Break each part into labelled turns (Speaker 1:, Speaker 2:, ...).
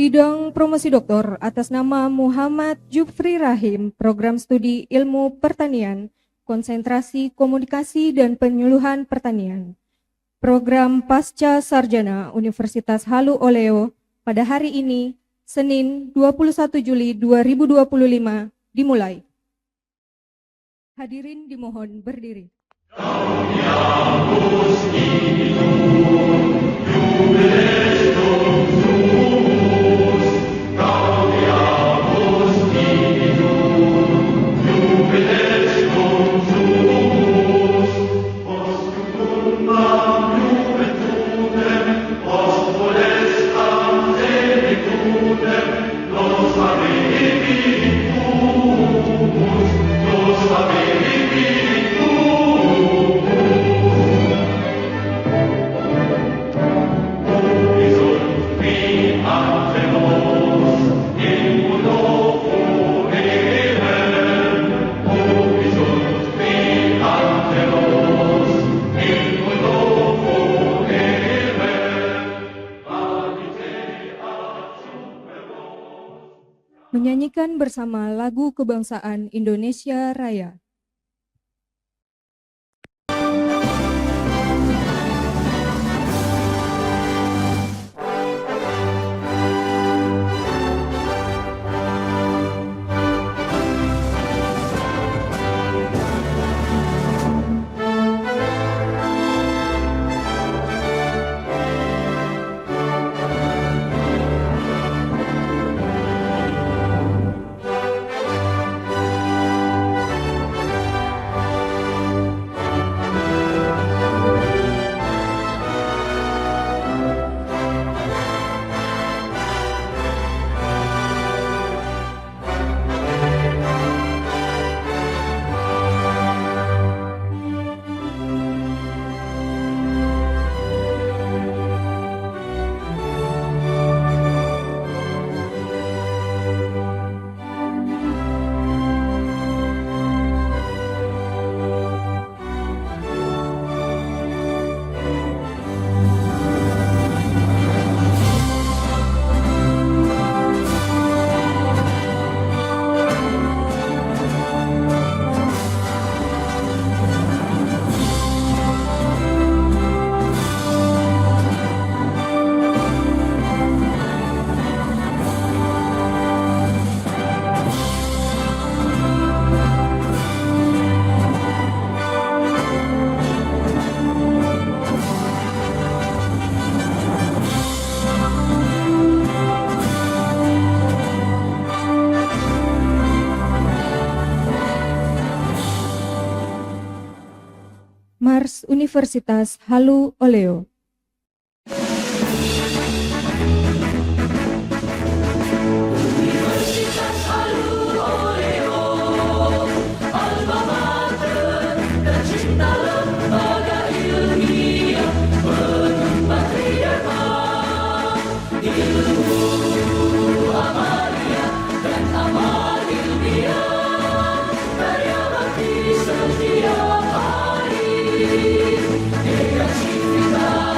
Speaker 1: Bidang promosi doktor atas nama Muhammad Jufri Rahim, Program Studi Ilmu Pertanian, Konsentrasi Komunikasi dan Penyuluhan Pertanian. Program Pasca Sarjana Universitas Halu Oleo pada hari ini, Senin 21 Juli 2025, dimulai. Hadirin dimohon berdiri. Menyanyikan bersama lagu kebangsaan Indonesia Raya. Mars Universitas Halu Oleo.
Speaker 2: Setiap hari, dengan cinta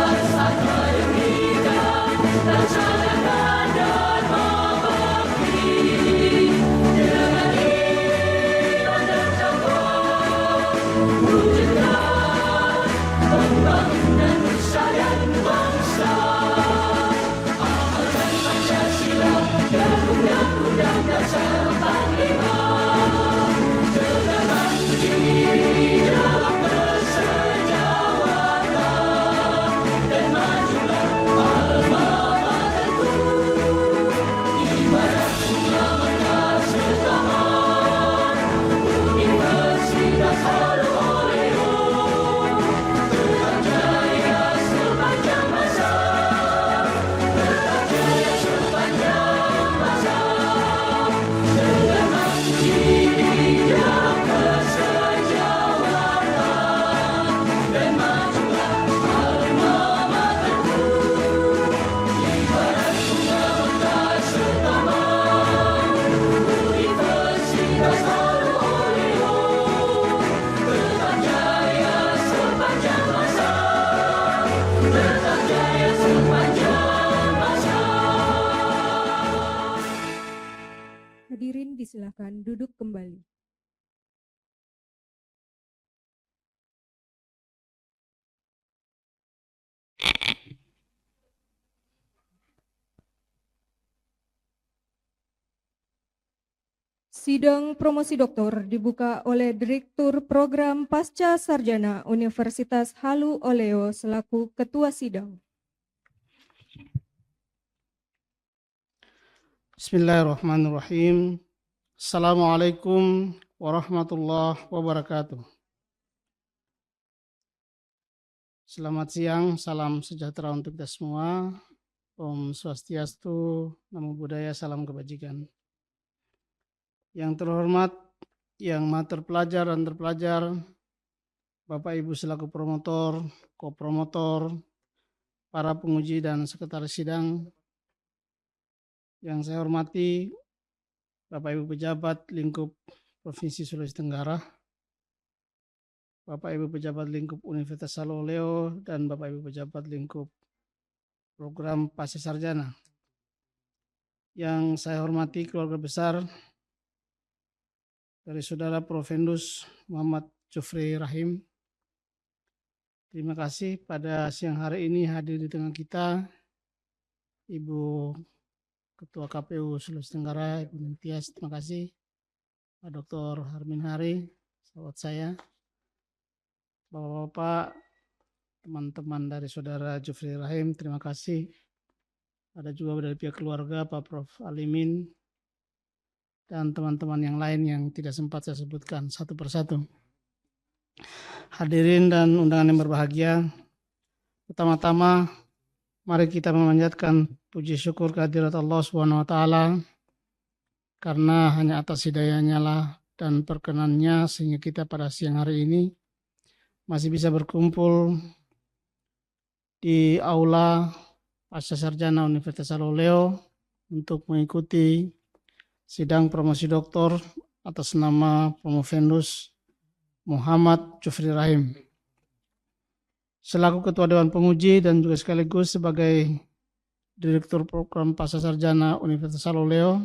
Speaker 1: dipersilahkan duduk kembali. Sidang promosi doktor dibuka oleh Direktur Program Pasca Sarjana Universitas Halu Oleo selaku Ketua Sidang.
Speaker 2: Bismillahirrahmanirrahim. Assalamualaikum warahmatullahi wabarakatuh. Selamat siang, salam sejahtera untuk kita semua. Om Swastiastu, Namo Buddhaya, salam kebajikan. Yang terhormat, yang maha terpelajar dan terpelajar, Bapak Ibu selaku promotor, kopromotor, para penguji dan sekretaris sidang, yang saya hormati Bapak Ibu pejabat lingkup Provinsi Sulawesi Tenggara, Bapak Ibu pejabat lingkup Universitas Halu Oleo, dan Bapak Ibu pejabat lingkup program pasca sarjana. Yang saya hormati keluarga besar dari Saudara Profendus Muhammad Jufri Rahim. Terima kasih pada siang hari ini hadir di tengah kita Ibu Ketua KPU Sulawesi Tenggara, Ibu Ningtyas, terima kasih. Pak Dr. Harmin Hari, sahabat saya. Bapak-bapak, teman-teman dari Saudara Jufri Rahim, terima kasih. Ada juga dari pihak keluarga, Pak Prof. Alimin, dan teman-teman yang lain yang tidak sempat saya sebutkan satu persatu. Hadirin dan undangan yang berbahagia, pertama-tama mari kita memanjatkan puji syukur kehadirat Allah SWT, karena hanya atas hidayahnya lah dan perkenannya sehingga kita pada siang hari ini masih bisa berkumpul di aula Pasca Sarjana Universitas Halu Oleo untuk mengikuti sidang promosi doktor atas nama Promovendus Muhammad Jufri Rahim. Selaku Ketua Dewan Penguji dan juga sekaligus sebagai Direktur Program Pasca Sarjana Universitas Halu Oleo,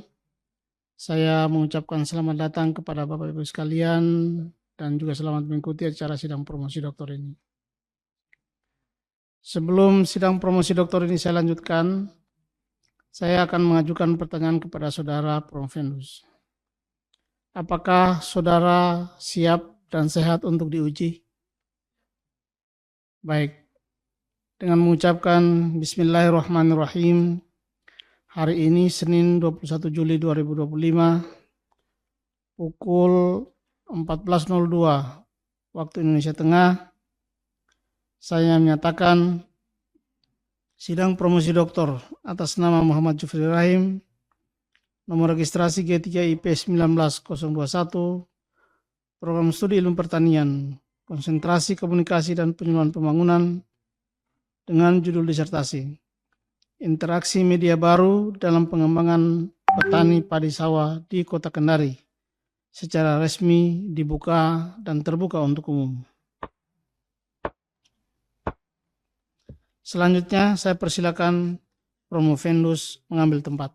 Speaker 2: saya mengucapkan selamat datang kepada Bapak Ibu sekalian dan juga selamat mengikuti acara sidang promosi doktor ini. Sebelum sidang promosi doktor ini saya lanjutkan, saya akan mengajukan pertanyaan kepada Saudara Profendus. Apakah Saudara siap dan sehat untuk diuji? Baik, dengan mengucapkan Bismillahirrahmanirrahim, hari ini Senin 21 Juli 2025, pukul 14.02 waktu Indonesia Tengah, saya menyatakan sidang promosi doktor atas nama Muhammad Jufri Rahim, nomor registrasi G3IP 19021, program studi ilmu pertanian, konsentrasi komunikasi dan penyuluhan pembangunan, dengan judul disertasi Interaksi Media Baru dalam Pengembangan Petani Padi Sawah di Kota Kendari, secara resmi dibuka dan terbuka untuk umum. Selanjutnya saya persilakan Promovendus mengambil tempat.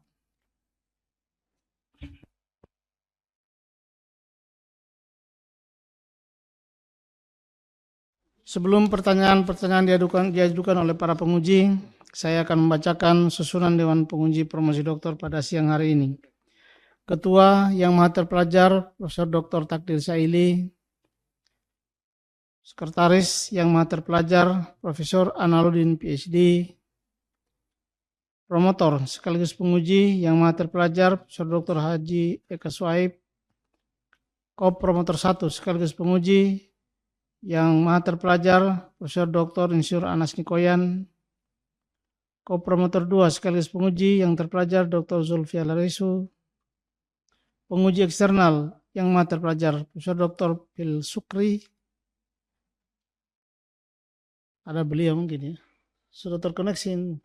Speaker 2: Sebelum pertanyaan-pertanyaan diajukan oleh para penguji, saya akan membacakan susunan Dewan Penguji Promosi Doktor pada siang hari ini. Ketua yang maha terpelajar Profesor Dr. Takdir Saili, Sekretaris yang maha terpelajar Profesor Analuddin PhD, Promotor sekaligus penguji yang maha terpelajar Profesor Dr. Haji Eka Swaib, Promotor 1 sekaligus penguji yang maha terpelajar Profesor Dr. Insinyur Anas Nikoyan, Promotor 2 sekaligus penguji yang terpelajar Dr. Zulfiya Larisu, penguji eksternal yang maha terpelajar Profesor Dr. Pil Sukri, ada beliau mungkin ya, sudah terkoneksi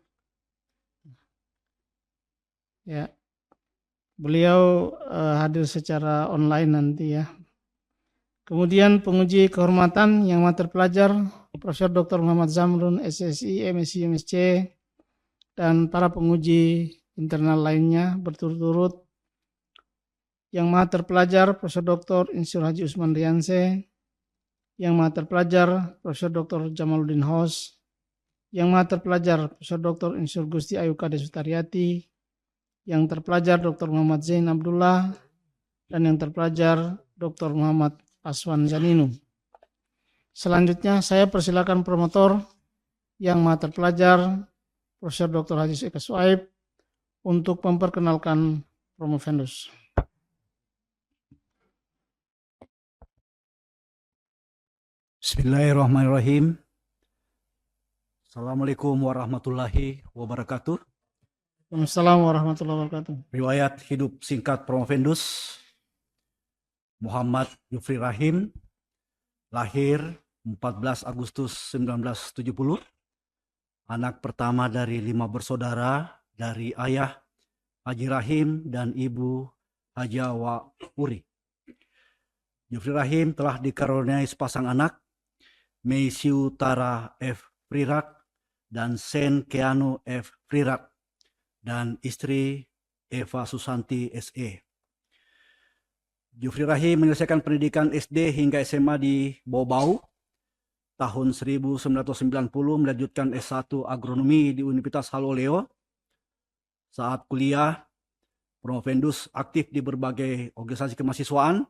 Speaker 2: ya, beliau hadir secara online nanti ya. Kemudian penguji kehormatan yang maha terpelajar Profesor Dr. Muhammad Zamrun, SSI, MSc, MSc, dan para penguji internal lainnya berturut-turut Yang Maha Terpelajar Profesor Dr. Insinyur Haji Usman Rianse, Yang Maha Terpelajar Profesor Dr. Jamaluddin Hos, Yang Maha Terpelajar Profesor Dr. Insinyur Gusti Ayu Kade Sutariati, Yang Terpelajar Dr. Muhammad Zain Abdullah, dan Yang Terpelajar Dr. Muhammad Aswan Zaninu. Selanjutnya saya persilakan promotor Yang Maha Terpelajar Profesor Dr. Haji Eka Suaib untuk memperkenalkan promovendus.
Speaker 3: Bismillahirrahmanirrahim. Assalamualaikum warahmatullahi wabarakatuh.
Speaker 2: Assalamualaikum warahmatullahi wabarakatuh.
Speaker 3: Riwayat hidup singkat promovendus Muhammad Jufri Rahim, lahir 14 Agustus 1970, anak pertama dari 5 bersaudara dari ayah Haji Rahim dan ibu Hajawa Uri. Jufri Rahim telah dikaruniai sepasang anak, Meisiu Tara F. Frirak dan Sen Keanu F. Frirak, dan istri Eva Susanti S.E. Jufri Rahim menyelesaikan pendidikan SD hingga SMA di Bau-Bau. Tahun 1990 melanjutkan S1 Agronomi di Universitas Haloleo. Saat kuliah, promovendus aktif di berbagai organisasi kemahasiswaan,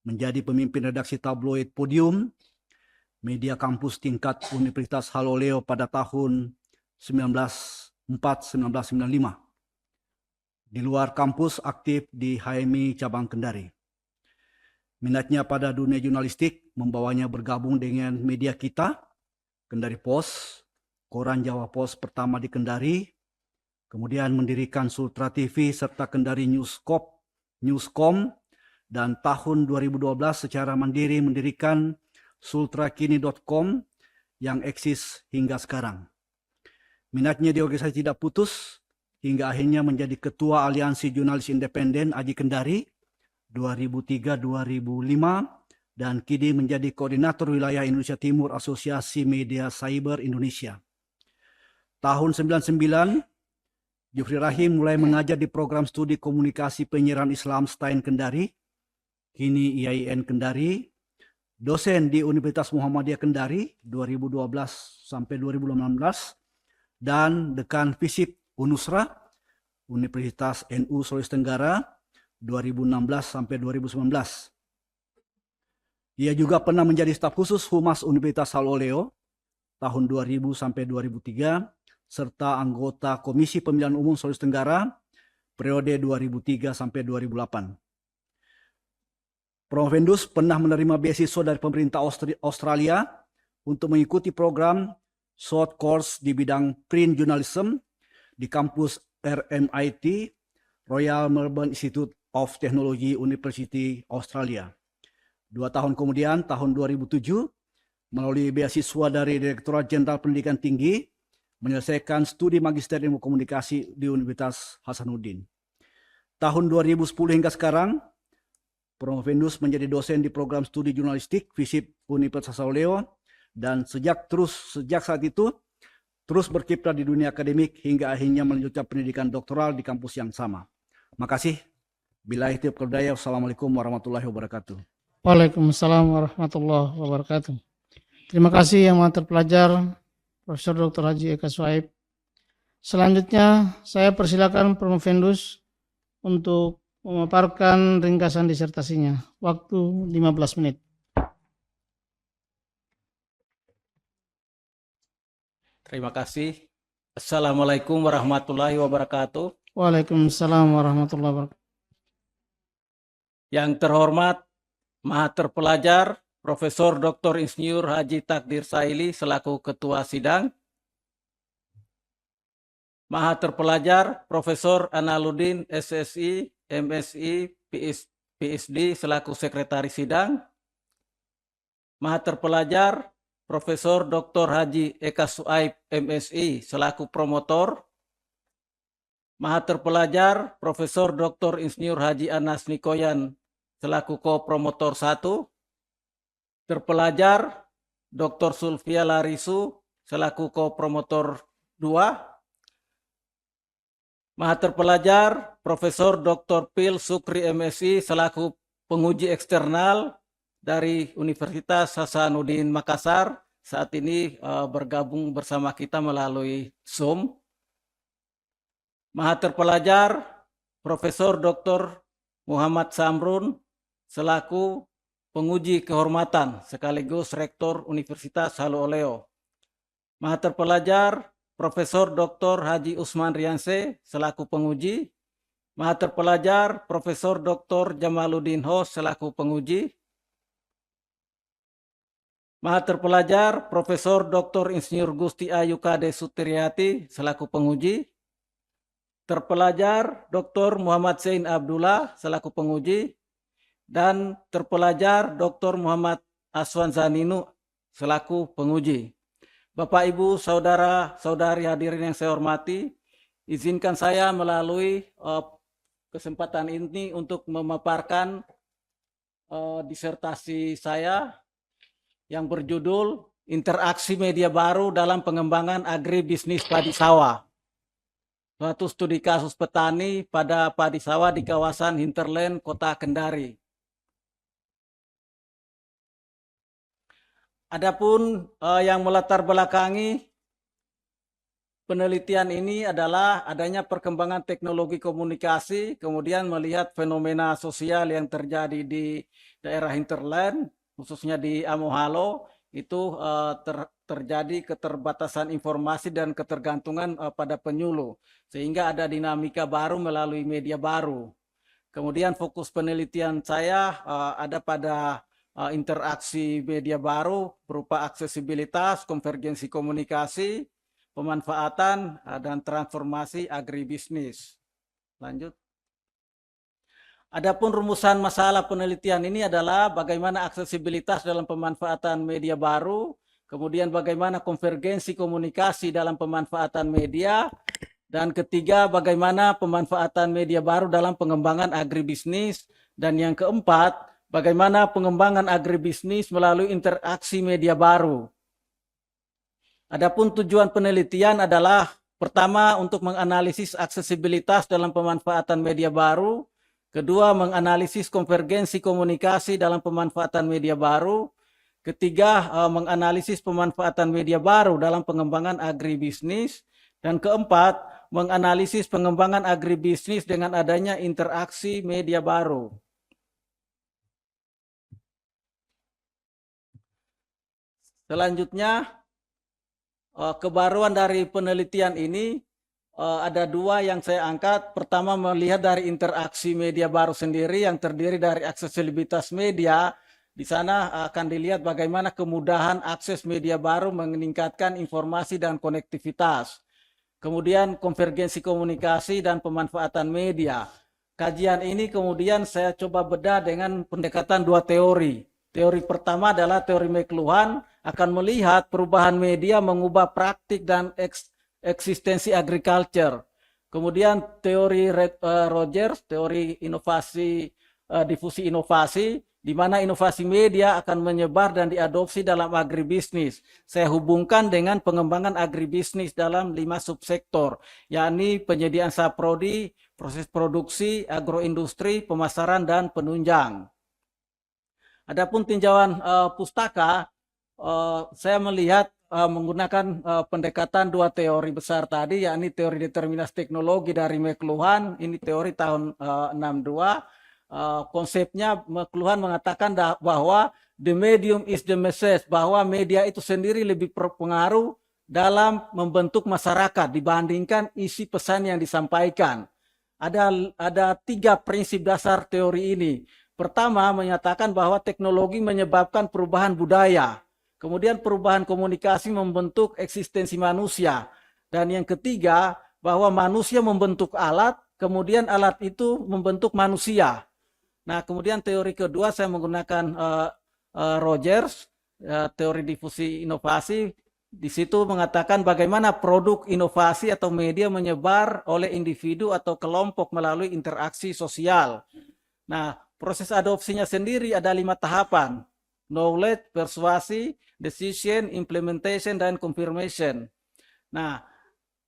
Speaker 3: menjadi pemimpin redaksi tabloid Podium, media kampus tingkat Universitas Haloleo pada tahun 1994-1995. Di luar kampus aktif di HMI Cabang Kendari. Minatnya pada dunia jurnalistik membawanya bergabung dengan media kita, Kendari Pos, Koran Jawa Pos pertama di Kendari, kemudian mendirikan Sultra TV serta Kendari Newscom, dan tahun 2012 secara mandiri mendirikan sultrakini.com yang eksis hingga sekarang. Minatnya di organisasi tidak putus hingga akhirnya menjadi Ketua Aliansi Jurnalis Independen Aji Kendari 2003-2005 dan kini menjadi Koordinator Wilayah Indonesia Timur Asosiasi Media Cyber Indonesia. Tahun 1999, Jufri Rahim mulai mengajar di program studi komunikasi penyiaran Islam STAIN Kendari, kini IAIN Kendari, dosen di Universitas Muhammadiyah Kendari 2012 sampai 2016 dan dekan FISIP Unusra Universitas NU Sulawesi Tenggara 2016 sampai 2019. Ia juga pernah menjadi staf khusus Humas Universitas Haloleo tahun 2000 sampai 2003 serta anggota Komisi Pemilihan Umum Sulawesi Tenggara periode 2003 sampai 2008. Promovendus pernah menerima beasiswa dari pemerintah Australia untuk mengikuti program short course di bidang print journalism di kampus RMIT, Royal Melbourne Institute of Technology, University Australia. 2 tahun kemudian, tahun 2007, melalui beasiswa dari Direktorat Jenderal Pendidikan Tinggi, menyelesaikan studi Magister Ilmu Komunikasi di Universitas Hasanuddin. Tahun 2010 hingga sekarang, Promovendus menjadi dosen di program studi jurnalistik FISIP Universitas Haloleo dan sejak saat itu terus berkiprah di dunia akademik hingga akhirnya melanjutkan pendidikan doktoral di kampus yang sama. Makasih. Billahi taufiq wal hidayah. Wassalamualaikum warahmatullahi wabarakatuh.
Speaker 2: Waalaikumsalam warahmatullahi wabarakatuh. Terima kasih Yang Maha Terpelajar Profesor Dr. Haji Eka Suaib. Selanjutnya saya persilakan promovendus untuk memaparkan ringkasan disertasinya. Waktu 15 menit.
Speaker 4: Terima kasih. Assalamualaikum warahmatullahi wabarakatuh.
Speaker 2: Waalaikumsalam warahmatullahi wabarakatuh.
Speaker 4: Yang terhormat Maha Terpelajar Profesor Dr. Insinyur Haji Takdir Saili selaku Ketua Sidang. Maha Terpelajar Profesor Analuddin SSI, MSI, PSD selaku Sekretaris Sidang. Maha Terpelajar Profesor Dr. Haji Eka Suaib, MSI selaku Promotor. Maha Terpelajar Profesor Dr. Insinyur Haji Anas Nikoyan selaku Ko-Promotor 1. Terpelajar Dr. Sulfia Larisu selaku Ko-Promotor 2. Maha Terpelajar Profesor Dr. Pil Sukri MSI selaku penguji eksternal dari Universitas Hasanuddin Makassar saat ini bergabung bersama kita melalui Zoom. Maha terpelajar Profesor Dr. Muhammad Samrun selaku penguji kehormatan sekaligus Rektor Universitas Halu Oleo. Maha terpelajar Profesor Dr. Haji Usman Rianse selaku penguji. Maha terpelajar Profesor Dr. Jamaluddin Hos selaku penguji. Maha terpelajar Profesor Dr. Insinyur Gusti Ayu Kade Sutriyati selaku penguji. Terpelajar Dr. Muhammad Zain Abdullah selaku penguji. Dan terpelajar Dr. Muhammad Aswan Zaninu selaku penguji. Bapak, Ibu, Saudara-saudari hadirin yang saya hormati, izinkan saya melalui kesempatan ini untuk memaparkan disertasi saya yang berjudul Interaksi Media Baru dalam Pengembangan Agribisnis Padi Sawah. Suatu studi kasus petani pada padi sawah di kawasan hinterland Kota Kendari. Adapun yang melatar belakangi penelitian ini adalah adanya perkembangan teknologi komunikasi, kemudian melihat fenomena sosial yang terjadi di daerah hinterland, khususnya di Amohalo, itu terjadi keterbatasan informasi dan ketergantungan pada penyuluh, sehingga ada dinamika baru melalui media baru. Kemudian fokus penelitian saya ada pada interaksi media baru berupa aksesibilitas, konvergensi komunikasi, pemanfaatan, dan transformasi agribisnis. Lanjut. Adapun rumusan masalah penelitian ini adalah bagaimana aksesibilitas dalam pemanfaatan media baru, kemudian bagaimana konvergensi komunikasi dalam pemanfaatan media, dan ketiga bagaimana pemanfaatan media baru dalam pengembangan agribisnis, dan yang keempat bagaimana pengembangan agribisnis melalui interaksi media baru. Adapun tujuan penelitian adalah pertama untuk menganalisis aksesibilitas dalam pemanfaatan media baru, kedua menganalisis konvergensi komunikasi dalam pemanfaatan media baru, ketiga menganalisis pemanfaatan media baru dalam pengembangan agribisnis, dan keempat menganalisis pengembangan agribisnis dengan adanya interaksi media baru. Selanjutnya, kebaruan dari penelitian ini ada dua yang saya angkat. Pertama, melihat dari interaksi media baru sendiri yang terdiri dari aksesibilitas media. Di sana akan dilihat bagaimana kemudahan akses media baru meningkatkan informasi dan konektivitas. Kemudian konvergensi komunikasi dan pemanfaatan media. Kajian ini kemudian saya coba bedah dengan pendekatan dua teori. Teori pertama adalah teori McLuhan, akan melihat perubahan media mengubah praktik dan eksistensi agriculture. Kemudian teori Rogers, teori inovasi, difusi inovasi, di mana inovasi media akan menyebar dan diadopsi dalam agribisnis. Saya hubungkan dengan pengembangan agribisnis dalam 5 subsektor, yakni penyediaan saprodi, proses produksi, agroindustri, pemasaran, dan penunjang. Adapun tinjauan pustaka, saya melihat menggunakan pendekatan dua teori besar tadi, yakni teori determinis teknologi dari McLuhan, ini teori tahun 62. Konsepnya McLuhan mengatakan bahwa the medium is the message, bahwa media itu sendiri lebih berpengaruh dalam membentuk masyarakat dibandingkan isi pesan yang disampaikan. Ada 3 prinsip dasar teori ini. Pertama, menyatakan bahwa teknologi menyebabkan perubahan budaya. Kemudian perubahan komunikasi membentuk eksistensi manusia. Dan yang ketiga, bahwa manusia membentuk alat, kemudian alat itu membentuk manusia. Nah, kemudian teori kedua saya menggunakan Rogers, teori difusi inovasi. Di situ mengatakan bagaimana produk inovasi atau media menyebar oleh individu atau kelompok melalui interaksi sosial. Nah, proses adopsinya sendiri ada 5 tahapan. Knowledge, persuasi, decision, implementation, dan confirmation. Nah,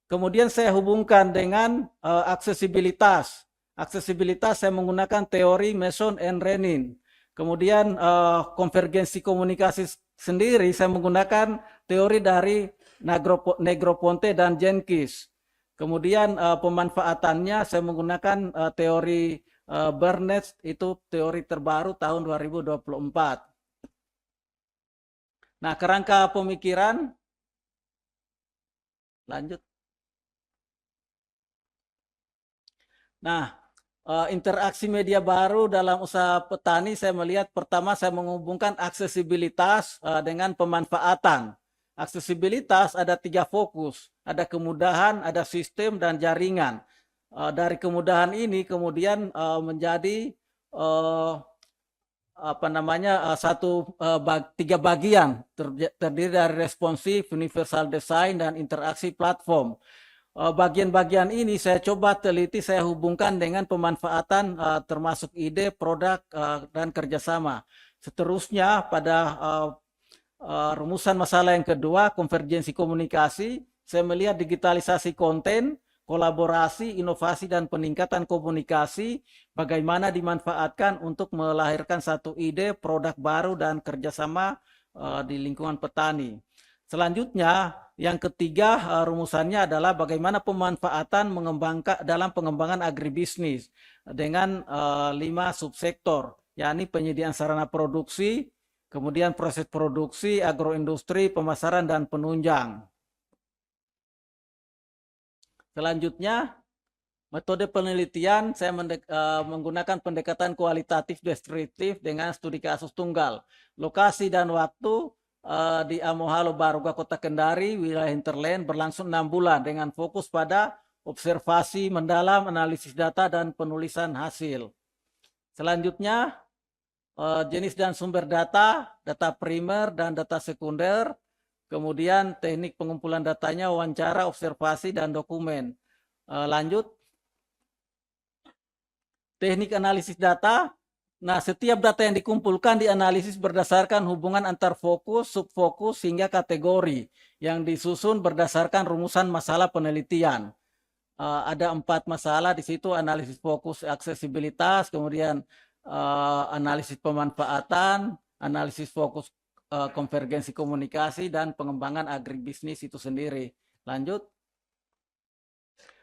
Speaker 4: kemudian saya hubungkan dengan aksesibilitas. Aksesibilitas saya menggunakan teori Mason and Renin. Kemudian konvergensi komunikasi sendiri saya menggunakan teori dari Negroponte dan Jenkins. Kemudian pemanfaatannya saya menggunakan teori Burnett, itu teori terbaru tahun 2024. Nah, kerangka pemikiran, lanjut. Nah, interaksi media baru dalam usaha petani saya melihat pertama saya menghubungkan aksesibilitas dengan pemanfaatan. Aksesibilitas ada 3 fokus, ada kemudahan, ada sistem, dan jaringan. Dari kemudahan ini kemudian menjadi tiga bagian, terdiri dari responsif, universal design, dan interaksi platform. Bagian-bagian ini saya coba teliti, saya hubungkan dengan pemanfaatan termasuk ide, produk, dan kerjasama. Seterusnya pada rumusan masalah yang kedua, konvergensi komunikasi, saya melihat digitalisasi konten, kolaborasi, inovasi, dan peningkatan komunikasi, bagaimana dimanfaatkan untuk melahirkan satu ide, produk baru, dan kerjasama di lingkungan petani. Selanjutnya, yang ketiga rumusannya adalah bagaimana pemanfaatan dalam pengembangan agribisnis dengan 5 subsektor, yakni penyediaan sarana produksi, kemudian proses produksi, agroindustri, pemasaran, dan penunjang. Selanjutnya, metode penelitian saya menggunakan pendekatan kualitatif deskriptif dengan studi kasus tunggal. Lokasi dan waktu di Amohalo Baruga, Kota Kendari, wilayah hinterland, berlangsung 6 bulan dengan fokus pada observasi mendalam, analisis data, dan penulisan hasil. Selanjutnya, jenis dan sumber data, data primer dan data sekunder, kemudian teknik pengumpulan datanya, wawancara, observasi, dan dokumen. Lanjut, teknik analisis data. Nah, setiap data yang dikumpulkan dianalisis berdasarkan hubungan antar fokus, subfokus, hingga kategori yang disusun berdasarkan rumusan masalah penelitian. Ada 4 masalah di situ, analisis fokus aksesibilitas, kemudian analisis pemanfaatan, analisis fokus konvergensi komunikasi, dan pengembangan agribisnis itu sendiri. Lanjut.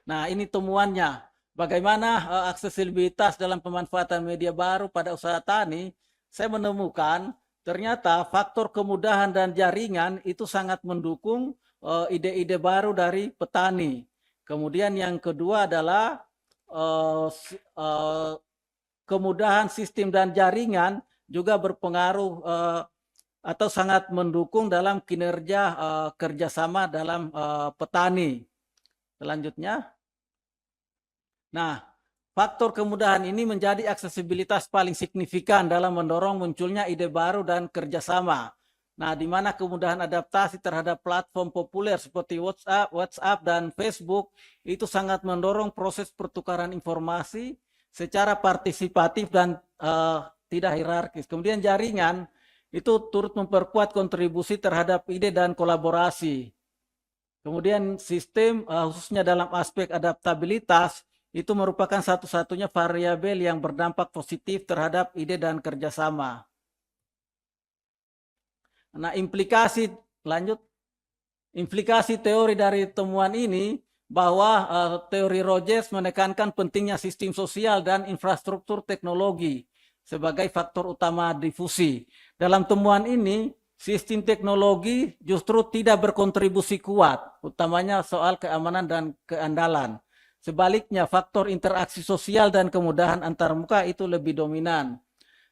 Speaker 4: Nah, ini temuannya. Bagaimana aksesibilitas dalam pemanfaatan media baru pada usaha tani, saya menemukan ternyata faktor kemudahan dan jaringan itu sangat mendukung ide-ide baru dari petani. Kemudian yang kedua adalah kemudahan sistem dan jaringan juga berpengaruh atau sangat mendukung dalam kinerja kerjasama dalam petani. Selanjutnya. Nah, faktor kemudahan ini menjadi aksesibilitas paling signifikan dalam mendorong munculnya ide baru dan kerjasama. Nah, di mana kemudahan adaptasi terhadap platform populer seperti WhatsApp dan Facebook itu sangat mendorong proses pertukaran informasi secara partisipatif dan tidak hierarkis. Kemudian jaringan itu turut memperkuat kontribusi terhadap ide dan kolaborasi. Kemudian sistem khususnya dalam aspek adaptabilitas itu merupakan satu-satunya variabel yang berdampak positif terhadap ide dan kerjasama. Nah, implikasi teori dari temuan ini bahwa teori Rogers menekankan pentingnya sistem sosial dan infrastruktur teknologi sebagai faktor utama difusi. Dalam temuan ini, sistem teknologi justru tidak berkontribusi kuat, utamanya soal keamanan dan keandalan. Sebaliknya, faktor interaksi sosial dan kemudahan antarmuka itu lebih dominan.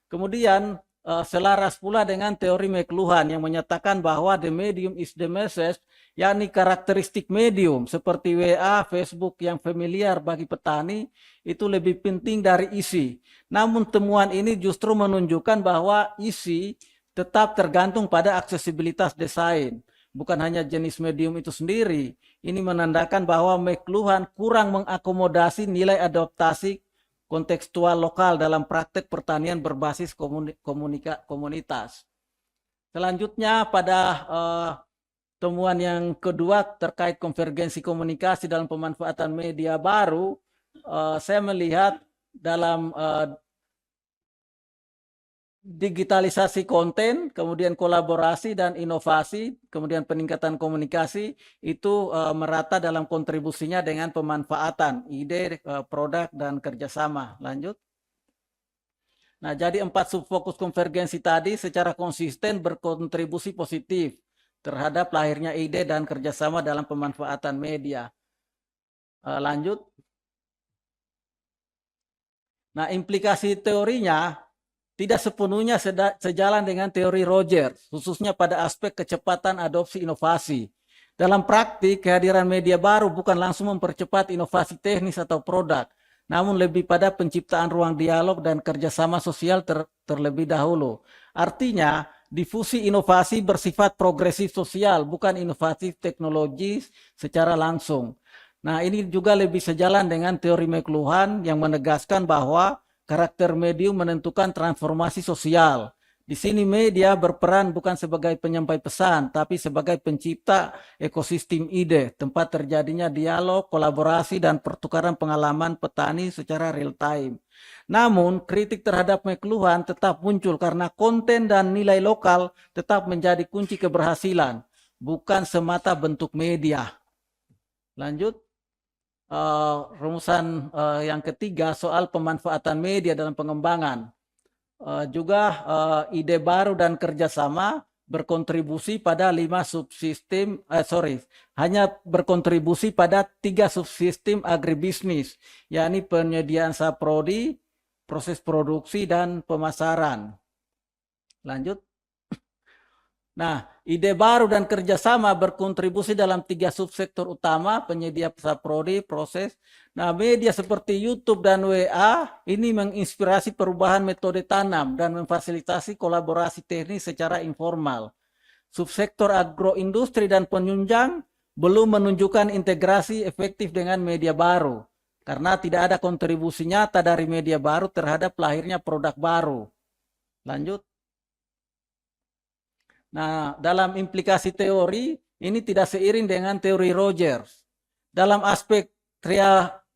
Speaker 4: Kemudian, selaras pula dengan teori McLuhan yang menyatakan bahwa the medium is the message, yakni karakteristik medium seperti WA, Facebook yang familiar bagi petani itu lebih penting dari isi. Namun temuan ini justru menunjukkan bahwa isi tetap tergantung pada aksesibilitas desain. Bukan hanya jenis medium itu sendiri. Ini menandakan bahwa McLuhan kurang mengakomodasi nilai adaptasi kontekstual lokal dalam praktek pertanian berbasis komunitas. Selanjutnya pada temuan yang kedua terkait konvergensi komunikasi dalam pemanfaatan media baru, saya melihat dalam digitalisasi konten, kemudian kolaborasi dan inovasi, kemudian peningkatan komunikasi itu merata dalam kontribusinya dengan pemanfaatan ide, produk dan kerjasama. Lanjut. Nah, jadi 4 subfokus konvergensi tadi secara konsisten berkontribusi positif terhadap lahirnya ide dan kerjasama dalam pemanfaatan media. Lanjut. Nah, implikasi teorinya tidak sepenuhnya sejalan dengan teori Rogers, khususnya pada aspek kecepatan adopsi inovasi. Dalam praktik, kehadiran media baru bukan langsung mempercepat inovasi teknis atau produk, namun lebih pada penciptaan ruang dialog dan kerjasama sosial terlebih dahulu. Artinya, difusi inovasi bersifat progresif sosial, bukan inovatif teknologis secara langsung. Nah, ini juga lebih sejalan dengan teori McLuhan yang menegaskan bahwa karakter medium menentukan transformasi sosial. Di sini media berperan bukan sebagai penyampai pesan, tapi sebagai pencipta ekosistem ide, tempat terjadinya dialog, kolaborasi, dan pertukaran pengalaman petani secara real time. Namun, kritik terhadap McLuhan tetap muncul karena konten dan nilai lokal tetap menjadi kunci keberhasilan, bukan semata bentuk media. Lanjut. Rumusan yang ketiga soal pemanfaatan media dalam pengembangan. Juga ide baru dan kerjasama berkontribusi pada 5 subsistem, hanya berkontribusi pada 3 subsistem agribisnis, yakni penyediaan saprodi, proses produksi, dan pemasaran. Lanjut. Nah, ide baru dan kerjasama berkontribusi dalam 3 subsektor utama, penyedia saprodi, proses. Nah, media seperti YouTube dan WA ini menginspirasi perubahan metode tanam dan memfasilitasi kolaborasi teknis secara informal. Subsektor agroindustri dan penunjang belum menunjukkan integrasi efektif dengan media baru, karena tidak ada kontribusi nyata dari media baru terhadap lahirnya produk baru. Lanjut. Nah, dalam implikasi teori, ini tidak seiring dengan teori Rogers. Dalam aspek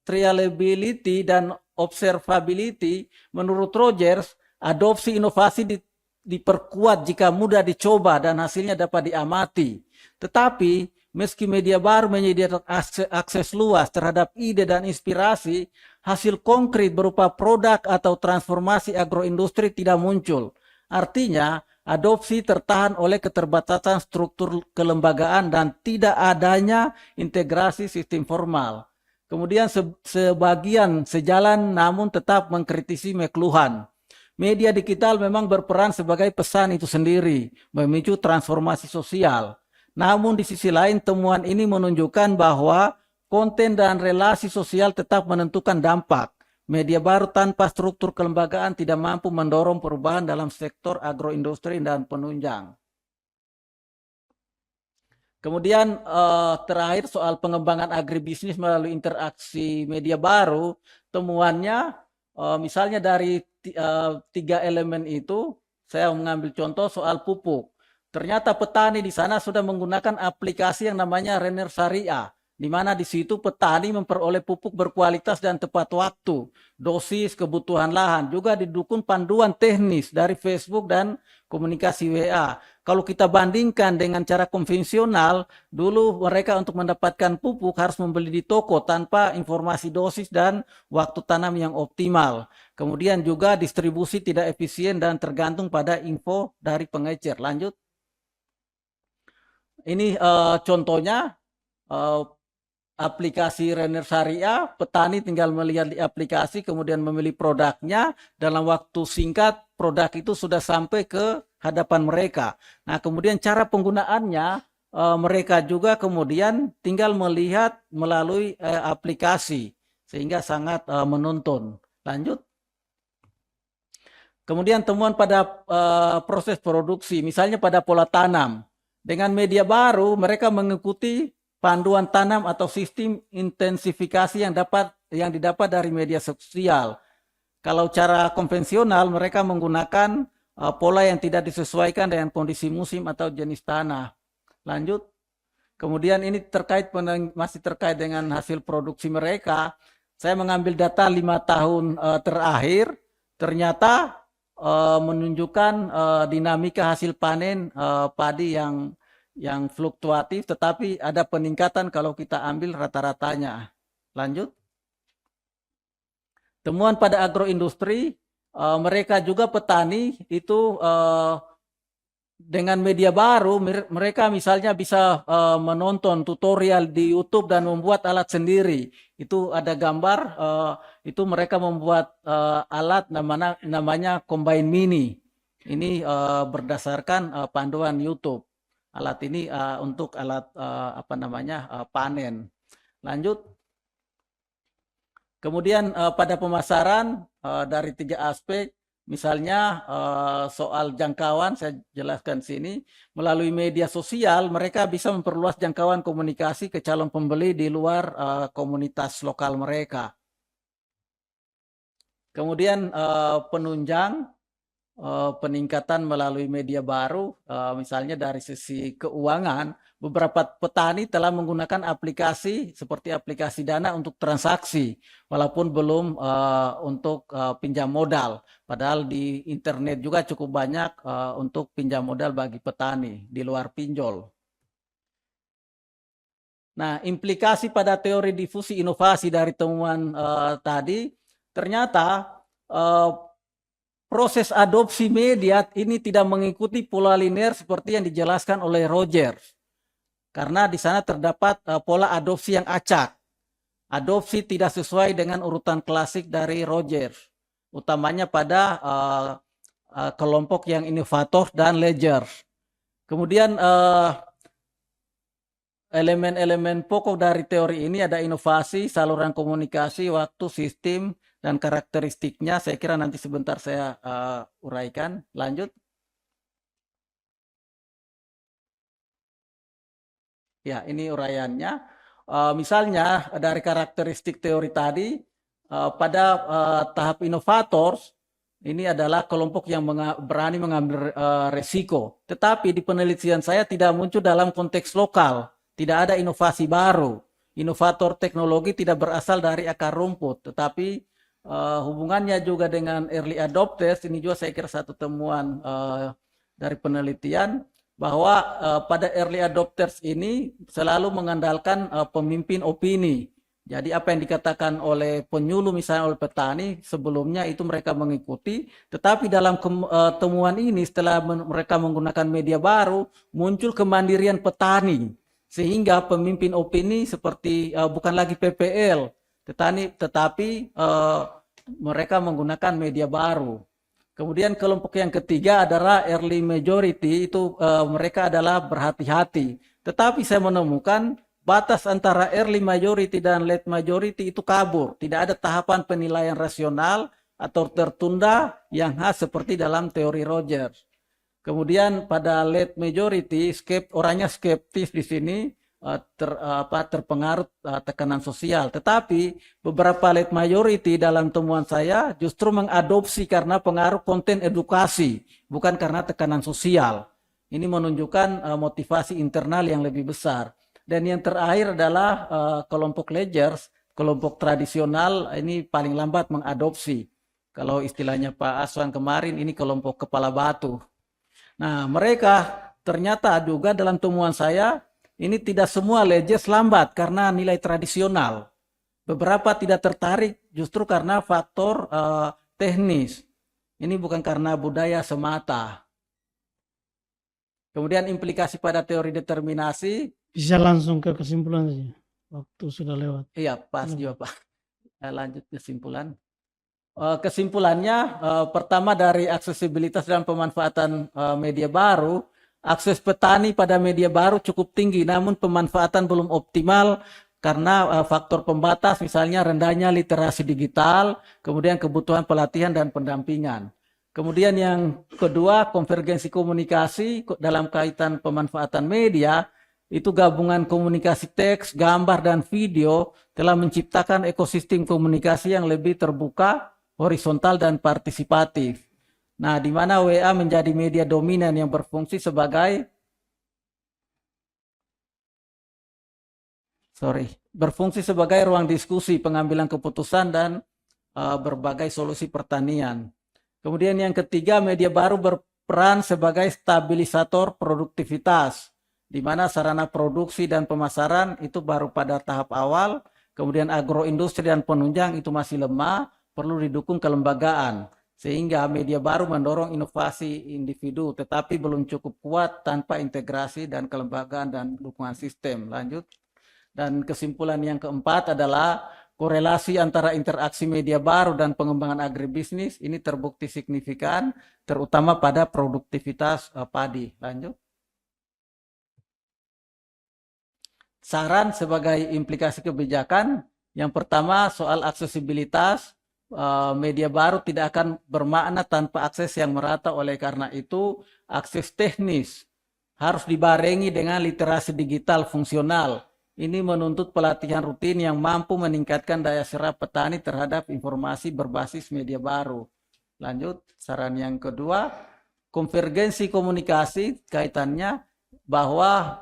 Speaker 4: trialability dan observability, menurut Rogers, adopsi inovasi diperkuat jika mudah dicoba dan hasilnya dapat diamati. Tetapi, meski media baru menyediakan akses luas terhadap ide dan inspirasi, hasil konkret berupa produk atau transformasi agroindustri tidak muncul. Artinya, adopsi tertahan oleh keterbatasan struktur kelembagaan dan tidak adanya integrasi sistem formal. Kemudian sebagian sejalan namun tetap mengkritisi McLuhan. Media digital memang berperan sebagai pesan itu sendiri, memicu transformasi sosial. Namun di sisi lain temuan ini menunjukkan bahwa konten dan relasi sosial tetap menentukan dampak. Media baru tanpa struktur kelembagaan tidak mampu mendorong perubahan dalam sektor agroindustri dan penunjang. Kemudian terakhir soal pengembangan agribisnis melalui interaksi media baru, temuannya misalnya dari 3 elemen itu, saya mengambil contoh soal pupuk. Ternyata petani di sana sudah menggunakan aplikasi yang namanya Renner Syariah, di mana di situ petani memperoleh pupuk berkualitas dan tepat waktu, dosis, kebutuhan lahan, juga didukung panduan teknis dari Facebook dan komunikasi WA. Kalau kita bandingkan dengan cara konvensional, dulu mereka untuk mendapatkan pupuk harus membeli di toko tanpa informasi dosis dan waktu tanam yang optimal. Kemudian juga distribusi tidak efisien dan tergantung pada info dari pengecer. Lanjut. Ini contohnya aplikasi Renner Syariah, petani tinggal melihat di aplikasi kemudian memilih produknya, dalam waktu singkat produk itu sudah sampai ke hadapan mereka. Nah, kemudian cara penggunaannya mereka juga kemudian tinggal melihat melalui aplikasi sehingga sangat menuntun. Lanjut. Kemudian temuan pada proses produksi, misalnya pada pola tanam. Dengan media baru mereka mengikuti panduan tanam atau sistem intensifikasi yang didapat dari media sosial. Kalau cara konvensional mereka menggunakan pola yang tidak disesuaikan dengan kondisi musim atau jenis tanah. Lanjut. Kemudian ini masih terkait dengan hasil produksi mereka. saya mengambil data 5 tahun terakhir, ternyata menunjukkan dinamika hasil panen padi yang fluktuatif, tetapi ada peningkatan kalau kita ambil rata-ratanya. Lanjut. Temuan pada agroindustri, mereka juga petani itu dengan media baru, mereka misalnya bisa menonton tutorial di YouTube dan membuat alat sendiri. Itu ada gambar, itu mereka membuat alat namanya Combine Mini. Ini berdasarkan panduan YouTube. Alat ini untuk alat panen. Lanjut. Kemudian pada pemasaran dari 3 aspek, misalnya soal jangkauan, saya jelaskan sini, melalui media sosial mereka bisa memperluas jangkauan komunikasi ke calon pembeli di luar komunitas lokal mereka. Kemudian penunjang peningkatan melalui media baru, misalnya dari sisi keuangan, beberapa petani telah menggunakan aplikasi seperti aplikasi Dana untuk transaksi, walaupun belum untuk pinjam modal. Padahal di internet juga cukup banyak untuk pinjam modal bagi petani di luar pinjol. Nah, implikasi pada teori difusi inovasi dari temuan tadi, ternyata proses adopsi media ini tidak mengikuti pola linear seperti yang dijelaskan oleh Rogers. Karena di sana terdapat pola adopsi yang acak. Adopsi tidak sesuai dengan urutan klasik dari Rogers, utamanya pada kelompok yang inovator dan ledger. Kemudian elemen-elemen pokok dari teori ini ada inovasi, saluran komunikasi, waktu, sistem, dan karakteristiknya. Saya kira nanti sebentar saya uraikan. Lanjut. Ya, ini uraiannya. Misalnya dari karakteristik teori tadi, pada tahap inovator, ini adalah kelompok yang berani mengambil resiko. Tetapi di penelitian saya tidak muncul dalam konteks lokal. Tidak ada inovasi baru. Inovator teknologi tidak berasal dari akar rumput. Tetapi hubungannya juga dengan early adopters, ini juga saya kira satu temuan dari penelitian, bahwa pada early adopters ini selalu mengandalkan pemimpin opini. Jadi apa yang dikatakan oleh penyuluh misalnya oleh petani sebelumnya itu mereka mengikuti, tetapi dalam temuan ini setelah mereka menggunakan media baru muncul kemandirian petani sehingga pemimpin opini seperti bukan lagi PPL tetapi mereka menggunakan media baru. Kemudian kelompok yang ketiga adalah early majority, itu mereka adalah berhati-hati. Tetapi saya menemukan batas antara early majority dan late majority itu kabur. Tidak ada tahapan penilaian rasional atau tertunda yang khas seperti dalam teori Rogers. Kemudian pada late majority, orangnya skeptis di sini, terpengaruh tekanan sosial. Tetapi beberapa late majority dalam temuan saya justru mengadopsi karena pengaruh konten edukasi, bukan karena tekanan sosial. Ini menunjukkan motivasi internal yang lebih besar. Dan yang terakhir adalah kelompok ledgers, kelompok tradisional ini paling lambat mengadopsi. Kalau istilahnya Pak Aswan kemarin, ini kelompok kepala batu. Nah, mereka ternyata juga dalam temuan saya, ini tidak semua ledgers lambat karena nilai tradisional. Beberapa tidak tertarik justru karena faktor teknis. Ini bukan karena budaya semata. Kemudian implikasi pada teori determinasi.
Speaker 2: Bisa langsung ke kesimpulan saja. Waktu sudah lewat.
Speaker 4: Iya, pas juga Pak. Lanjut kesimpulan. Kesimpulannya, pertama dari aksesibilitas dan pemanfaatan media baru, akses petani pada media baru cukup tinggi, namun pemanfaatan belum optimal karena faktor pembatas, misalnya rendahnya literasi digital, kemudian kebutuhan pelatihan dan pendampingan. Kemudian yang kedua, konvergensi komunikasi dalam kaitan pemanfaatan media, itu gabungan komunikasi teks, gambar, dan video telah menciptakan ekosistem komunikasi yang lebih terbuka, horizontal, dan partisipatif. Nah, di mana WA menjadi media dominan yang berfungsi sebagai berfungsi sebagai ruang diskusi, pengambilan keputusan dan berbagai solusi pertanian. Kemudian yang ketiga, media baru berperan sebagai stabilisator produktivitas, di mana sarana produksi dan pemasaran itu baru pada tahap awal, kemudian agroindustri dan penunjang itu masih lemah, perlu didukung kelembagaan, sehingga media baru mendorong inovasi individu, tetapi belum cukup kuat tanpa integrasi dan kelembagaan dan dukungan sistem. Lanjut. Dan kesimpulan yang keempat adalah korelasi antara interaksi media baru dan pengembangan agribisnis ini terbukti signifikan, terutama pada produktivitas padi. Lanjut. Saran sebagai implikasi kebijakan, yang pertama soal aksesibilitas, media baru tidak akan bermakna tanpa akses yang merata, oleh karena itu akses teknis harus dibarengi dengan literasi digital fungsional. Ini menuntut pelatihan rutin yang mampu meningkatkan daya serap petani terhadap informasi berbasis media baru. Lanjut, saran yang kedua, konvergensi komunikasi, kaitannya bahwa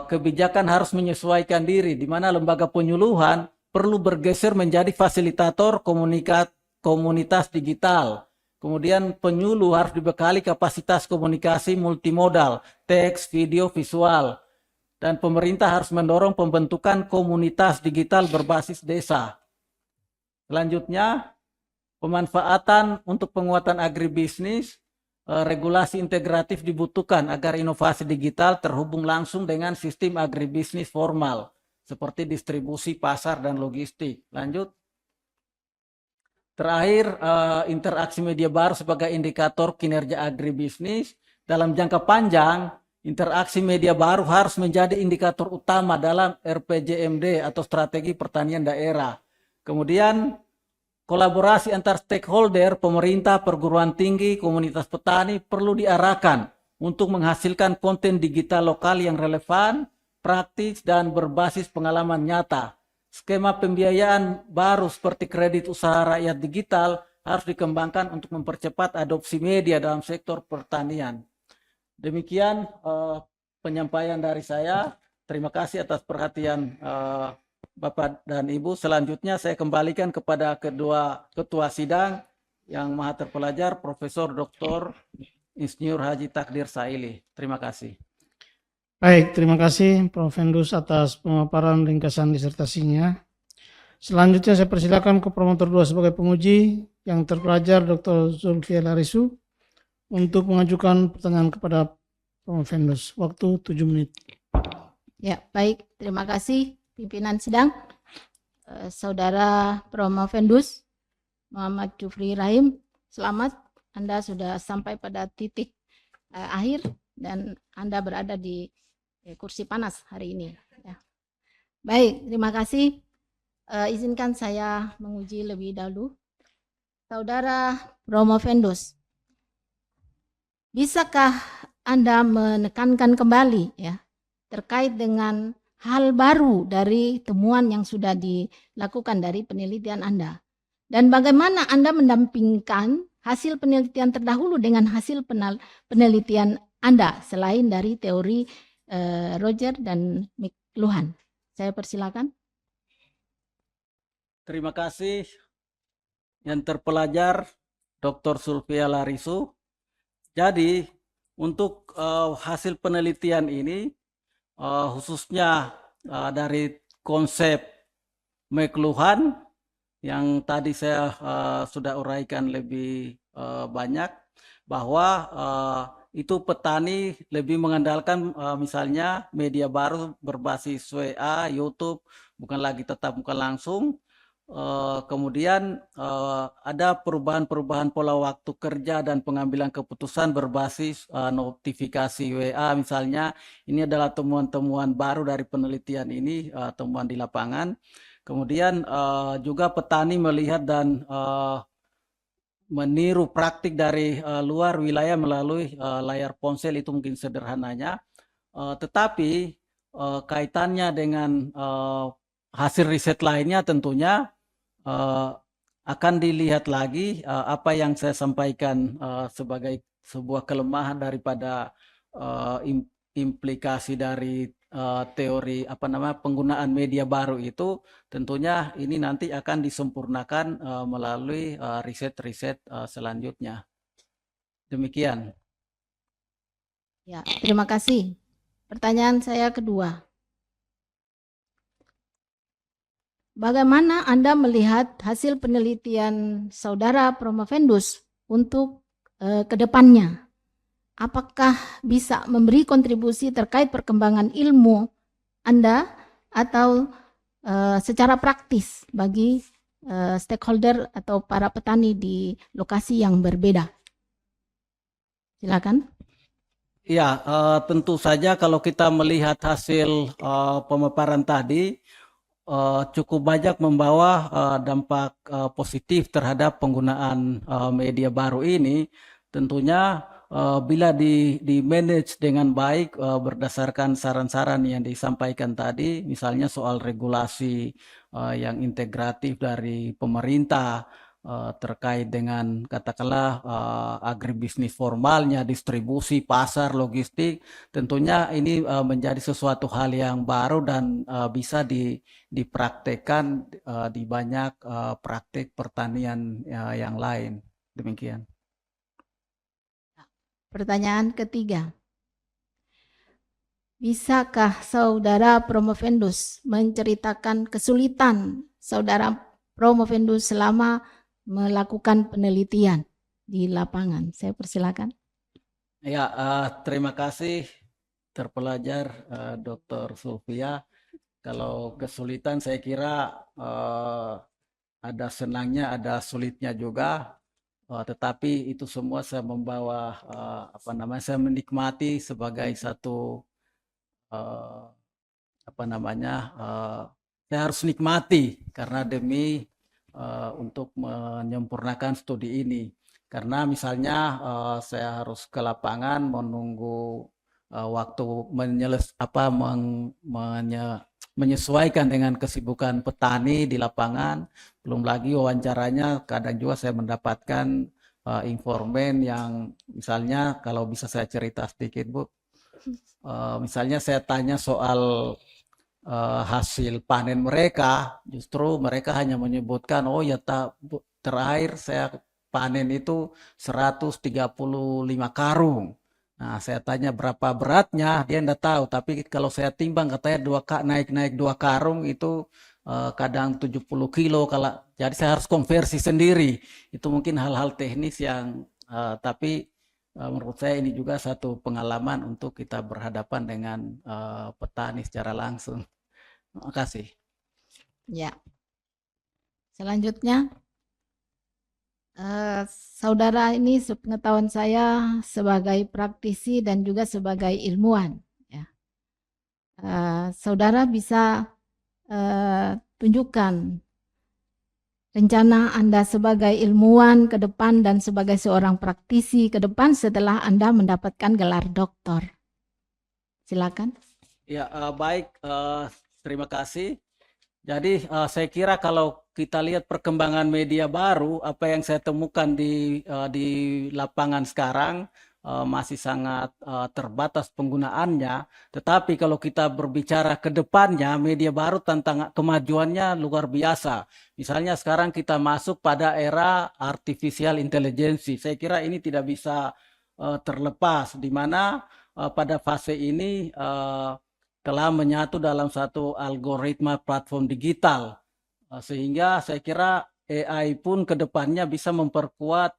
Speaker 4: kebijakan harus menyesuaikan diri, di mana lembaga penyuluhan perlu bergeser menjadi fasilitator komunitas digital. Kemudian penyuluh harus dibekali kapasitas komunikasi multimodal, teks, video, visual. Dan pemerintah harus mendorong pembentukan komunitas digital berbasis desa. Selanjutnya, pemanfaatan untuk penguatan agribisnis, regulasi integratif dibutuhkan agar inovasi digital terhubung langsung dengan sistem agribisnis formal, seperti distribusi, pasar, dan logistik. Lanjut. Terakhir, interaksi media baru sebagai indikator kinerja agribisnis. Dalam jangka panjang, interaksi media baru harus menjadi indikator utama dalam RPJMD atau strategi pertanian daerah. Kemudian kolaborasi antar stakeholder, pemerintah, perguruan tinggi, komunitas petani perlu diarahkan untuk menghasilkan konten digital lokal yang relevan, praktis, dan berbasis pengalaman nyata. Skema pembiayaan baru seperti kredit usaha rakyat digital harus dikembangkan untuk mempercepat adopsi media dalam sektor pertanian. Demikian penyampaian dari saya. Terima kasih atas perhatian Bapak dan Ibu. Selanjutnya saya kembalikan kepada kedua ketua sidang yang maha terpelajar, Profesor Dr. Insinyur Haji Takdir Saili. Terima kasih.
Speaker 2: Baik, terima kasih Prof. Fendus atas pemaparan ringkasan disertasinya. Selanjutnya saya persilakan ke promotor 2 sebagai penguji yang terpelajar Dr. Zulfia Larisu untuk mengajukan pertanyaan kepada Prof. Fendus. Waktu 7 menit.
Speaker 5: Ya, baik. Terima kasih pimpinan sidang. Saudara Prof. Fendus, Muhammad Jufri Rahim, selamat. Anda sudah sampai pada titik akhir dan Anda berada di kursi panas hari ini. Ya. Baik, terima kasih. Izinkan saya menguji lebih dahulu. Saudara Prof. Fendus, bisakah Anda menekankan kembali ya terkait dengan hal baru dari temuan yang sudah dilakukan dari penelitian Anda? Dan bagaimana Anda mendampingkan hasil penelitian terdahulu dengan hasil penelitian Anda selain dari teori Roger dan McLuhan? Saya persilakan.
Speaker 4: Terima kasih yang terpelajar Dr. Zulfia Larisu. Jadi untuk hasil penelitian ini khususnya dari konsep McLuhan yang tadi saya sudah uraikan lebih banyak, bahwa itu petani lebih mengandalkan misalnya media baru berbasis WA, YouTube, bukan lagi tetap muka langsung. Kemudian ada perubahan-perubahan pola waktu kerja dan pengambilan keputusan berbasis notifikasi WA misalnya. Ini adalah temuan-temuan baru dari penelitian ini, temuan di lapangan. Kemudian juga petani melihat dan meniru praktik dari luar wilayah melalui layar ponsel, itu mungkin sederhananya. Tetapi kaitannya dengan hasil riset lainnya tentunya akan dilihat lagi apa yang saya sampaikan sebagai sebuah kelemahan daripada implikasi dari teori penggunaan media baru itu tentunya ini nanti akan disempurnakan melalui riset-riset selanjutnya. Demikian.
Speaker 5: Ya, terima kasih. Pertanyaan saya kedua. Bagaimana Anda melihat hasil penelitian Saudara Promovendus untuk ke depannya? Apakah bisa memberi kontribusi terkait perkembangan ilmu Anda atau secara praktis bagi stakeholder atau para petani di lokasi yang berbeda? Silakan.
Speaker 4: Ya, tentu saja kalau kita melihat hasil pemaparan tadi cukup banyak membawa dampak positif terhadap penggunaan media baru ini. Tentunya bila di manage dengan baik berdasarkan saran-saran yang disampaikan tadi, misalnya soal regulasi yang integratif dari pemerintah terkait dengan katakanlah agribisnis formalnya, distribusi, pasar, logistik, tentunya ini menjadi sesuatu hal yang baru dan bisa dipraktekkan di banyak praktik pertanian yang lain. Demikian.
Speaker 5: Pertanyaan ketiga. Bisakah Saudara Promovendus menceritakan kesulitan Saudara Promovendus selama melakukan penelitian di lapangan? Saya persilakan.
Speaker 4: Ya, terima kasih terpelajar Dr. Sulfia. Kalau kesulitan saya kira ada senangnya, ada sulitnya juga. Tetapi itu semua saya membawa saya menikmati sebagai satu saya harus nikmati karena demi untuk menyempurnakan studi ini. Karena misalnya saya harus ke lapangan menunggu waktu menyesuaikan dengan kesibukan petani di lapangan. Belum lagi wawancaranya kadang juga saya mendapatkan informan yang misalnya kalau bisa saya cerita sedikit Bu. Misalnya saya tanya soal hasil panen mereka, justru mereka hanya menyebutkan oh ya terakhir saya panen itu 135 karung. Nah, saya tanya berapa beratnya, dia enggak tahu. Tapi kalau saya timbang katanya naik 2 karung itu kadang 70 kilo. Jadi saya harus konversi sendiri. Itu mungkin hal-hal teknis yang tapi menurut saya ini juga satu pengalaman untuk kita berhadapan dengan petani secara langsung. Terima kasih.
Speaker 5: Ya. Selanjutnya, saudara ini sepengetahuan saya sebagai praktisi dan juga sebagai ilmuwan. Ya. Saudara bisa tunjukkan rencana Anda sebagai ilmuwan ke depan dan sebagai seorang praktisi ke depan setelah Anda mendapatkan gelar doktor. Silakan.
Speaker 4: Ya, baik. Terima kasih. Jadi saya kira kalau kita lihat perkembangan media baru, apa yang saya temukan di lapangan sekarang masih sangat terbatas penggunaannya. Tetapi kalau kita berbicara ke depannya, media baru tantangan kemajuannya luar biasa. Misalnya sekarang kita masuk pada era artificial intelligence. Saya kira ini tidak bisa terlepas, di mana pada fase ini telah menyatu dalam satu algoritma platform digital. Sehingga saya kira AI pun ke depannya bisa memperkuat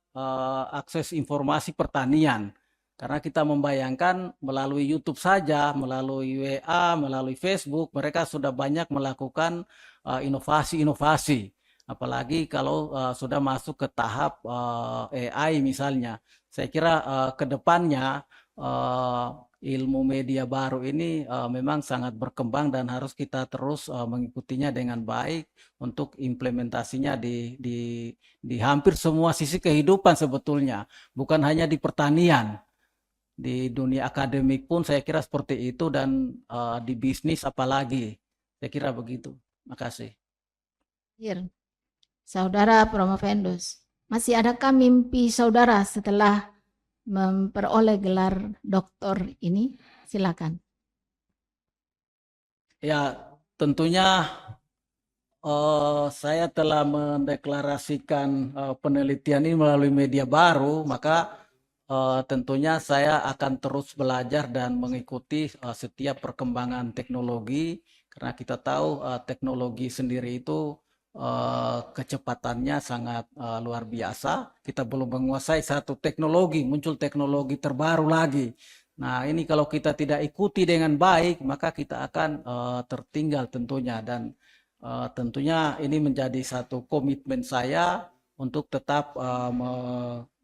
Speaker 4: akses informasi pertanian. Karena kita membayangkan melalui YouTube saja, melalui WA, melalui Facebook, mereka sudah banyak melakukan inovasi-inovasi. Apalagi kalau sudah masuk ke tahap AI misalnya. Saya kira ke depannya ilmu media baru ini memang sangat berkembang dan harus kita terus mengikutinya dengan baik untuk implementasinya di hampir semua sisi kehidupan sebetulnya, bukan hanya di pertanian, di dunia akademik pun saya kira seperti itu dan di bisnis apalagi, saya kira begitu. Makasih.
Speaker 5: Saudara Promovendus, masih adakah mimpi saudara setelah memperoleh gelar doktor ini? silakan.
Speaker 4: Ya, tentunya saya telah mendeklarasikan penelitian ini melalui media baru, maka tentunya saya akan terus belajar dan mengikuti setiap perkembangan teknologi, karena kita tahu teknologi sendiri itu kecepatannya sangat luar biasa. Kita belum menguasai satu teknologi, muncul teknologi terbaru lagi. Nah, ini kalau kita tidak ikuti dengan baik, maka kita akan tertinggal tentunya. Dan tentunya ini menjadi satu komitmen saya untuk tetap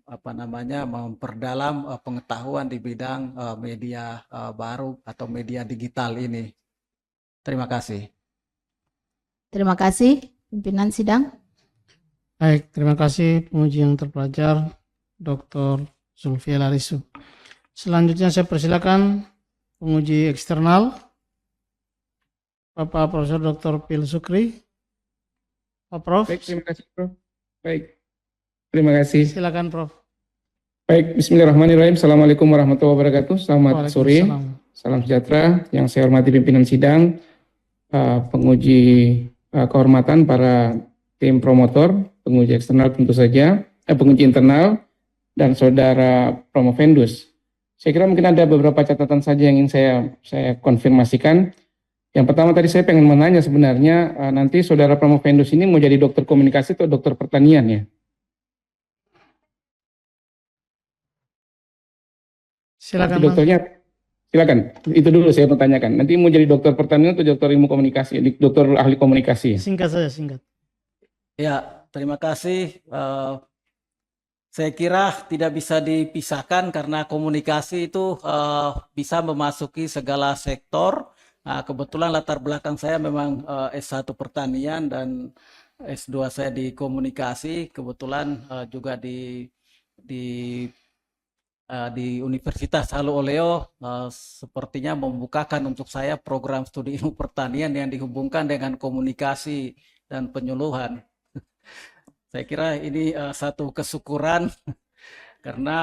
Speaker 4: memperdalam pengetahuan di bidang media baru atau media digital ini. Terima kasih.
Speaker 5: Terima kasih, pimpinan sidang.
Speaker 2: Baik, terima kasih penguji yang terpelajar, Dr. Zulfia Larisu. Selanjutnya saya persilakan penguji eksternal, Bapak Profesor Dr. Pil Sukri. Pak Prof,
Speaker 6: Baik, terima kasih, Prof. Baik, terima kasih.
Speaker 2: silakan Prof.
Speaker 6: Baik, bismillahirrahmanirrahim. Assalamualaikum warahmatullahi wabarakatuh. Selamat sore,
Speaker 2: Waalaikumsalam.
Speaker 6: salam sejahtera. Yang saya hormati pimpinan sidang, penguji kehormatan, para tim promotor, penguji eksternal tentu saja, penguji internal, dan saudara promovendus. Saya kira mungkin ada beberapa catatan saja yang ingin saya konfirmasikan. Yang pertama tadi saya pengen menanya sebenarnya nanti saudara promovendus ini mau jadi dokter komunikasi atau dokter pertanian ya?
Speaker 2: Silakan
Speaker 6: Nanti
Speaker 2: Mas.
Speaker 6: dokternya, silakan. Itu dulu saya mau tanyakan. Nanti mau jadi dokter pertanian atau dokter ilmu komunikasi, dokter ahli komunikasi?
Speaker 2: Singkat saja, singkat.
Speaker 4: Ya, terima kasih. Saya kira tidak bisa dipisahkan karena komunikasi itu bisa memasuki segala sektor. Nah, kebetulan latar belakang saya memang S1 pertanian dan S2 saya di komunikasi. Kebetulan juga di Universitas Halu Oleo sepertinya membukakan untuk saya program studi ilmu pertanian yang dihubungkan dengan komunikasi dan penyuluhan. Saya kira ini satu kesyukuran karena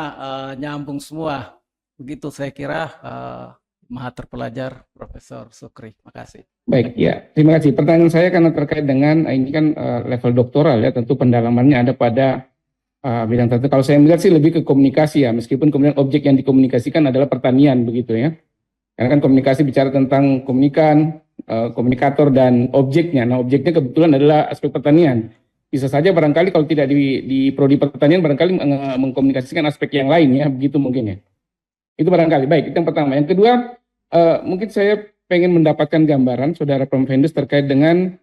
Speaker 4: nyambung semua. Begitu saya kira, Maha Terpelajar Profesor Sukri. Terima kasih.
Speaker 6: Baik, ya. Terima kasih. Pertanyaan saya karena terkait dengan ini kan level doktoral ya, tentu pendalamannya ada pada bidang tertentu. Kalau saya melihat sih lebih ke komunikasi ya, meskipun kemudian objek yang dikomunikasikan adalah pertanian begitu ya. Karena kan komunikasi bicara tentang komunikator dan objeknya. Nah, objeknya kebetulan adalah aspek pertanian. Bisa saja barangkali kalau tidak di prodi pertanian barangkali mengkomunikasikan aspek yang lain ya, begitu mungkin ya. Itu barangkali. Baik, itu yang pertama. Yang kedua, mungkin saya pengen mendapatkan gambaran saudara promovendus terkait dengan